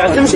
As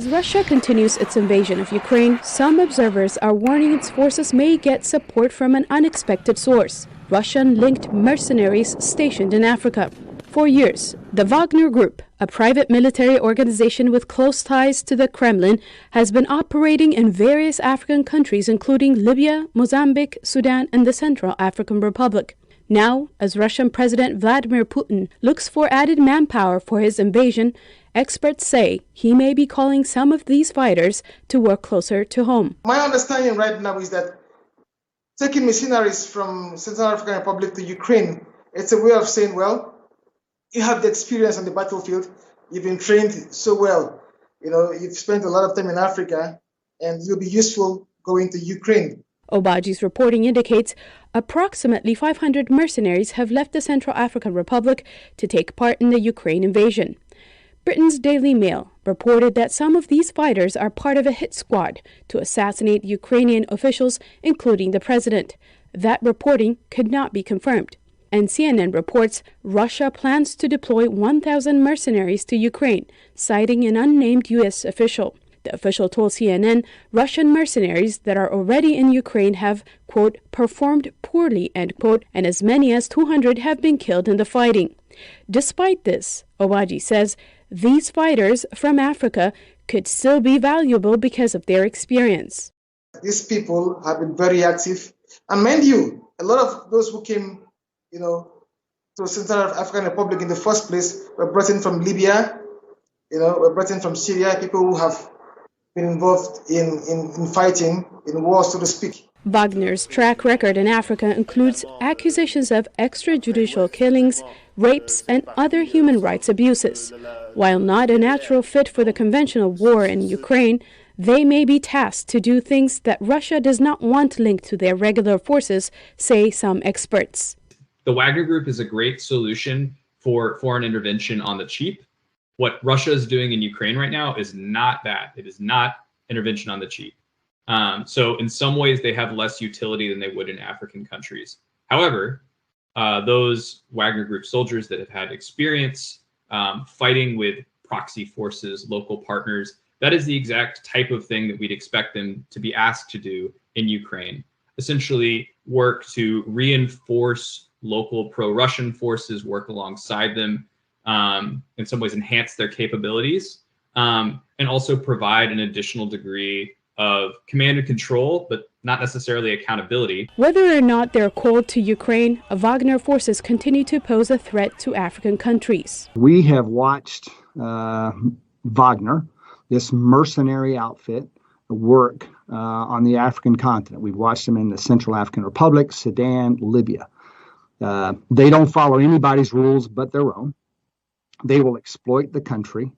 Russia continues its invasion of Ukraine, some observers are warning its forces may get support from an unexpected source: Russian-linked mercenaries stationed in Africa. For years, the Wagner Group, a private military organization with close ties to the Kremlin, has been operating in various African countries including Libya, Mozambique, Sudan, and the Central African Republic. Now, as Russian President Vladimir Putin looks for added manpower for his invasion, experts say he may be calling some of these fighters to work closer to home. My understanding right now is that taking mercenaries from Central African Republic to Ukraine, it's a way of saying, well, you have the experience on the battlefield, you've been trained so well, you've spent a lot of time in Africa, and you'll be useful going to Ukraine. Obaji's reporting indicates approximately 500 mercenaries have left the Central African Republic to take part in the Ukraine invasion. Britain's Daily Mail reported that some of these fighters are part of a hit squad to assassinate Ukrainian officials, including the president. That reporting could not be confirmed. And CNN reports Russia plans to deploy 1,000 mercenaries to Ukraine, citing an unnamed U.S. official. The official told CNN Russian mercenaries that are already in Ukraine have, quote, performed poorly, end quote, and as many as 200 have been killed in the fighting. Despite this, Obaji says these fighters from Africa could still be valuable because of their experience. These people have been very active. And mind you, a lot of those who came, to Central African Republic in the first place were brought in from Libya, were brought in from Syria, people who have been involved in fighting, in war, so to speak. Wagner's track record in Africa includes accusations of extrajudicial killings, rapes, and other human rights abuses. While not a natural fit for the conventional war in Ukraine, they may be tasked to do things that Russia does not want linked to their regular forces, say some experts. The Wagner Group is a great solution for foreign intervention on the cheap. What Russia is doing in Ukraine right now is not that. It is not intervention on the cheap. So in some ways, they have less utility than they would in African countries. However, those Wagner Group soldiers that have had experience fighting with proxy forces, local partners, that is the exact type of thing that we'd expect them to be asked to do in Ukraine. Essentially work to reinforce local pro-Russian forces, work alongside them, in some ways enhance their capabilities, and also provide an additional degree of command and control, but not necessarily accountability. Whether or not they're called to Ukraine, Wagner forces continue to pose a threat to African countries. We have watched Wagner, this mercenary outfit, work on the African continent. We've watched them in the Central African Republic, Sudan, Libya. They don't follow anybody's rules but their own. They will exploit the country.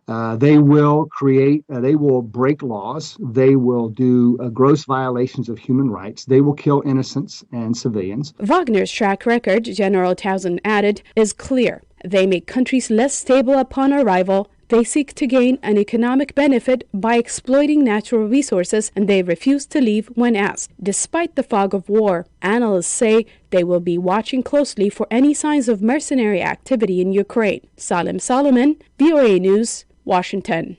They will break laws. They will do gross violations of human rights. They will kill innocents and civilians. Wagner's track record, General Townsend added, is clear. They make countries less stable upon arrival. They seek to gain an economic benefit by exploiting natural resources, and they refuse to leave when asked. Despite the fog of war, analysts say they will be watching closely for any signs of mercenary activity in Ukraine. Salem Solomon, VOA News, Washington.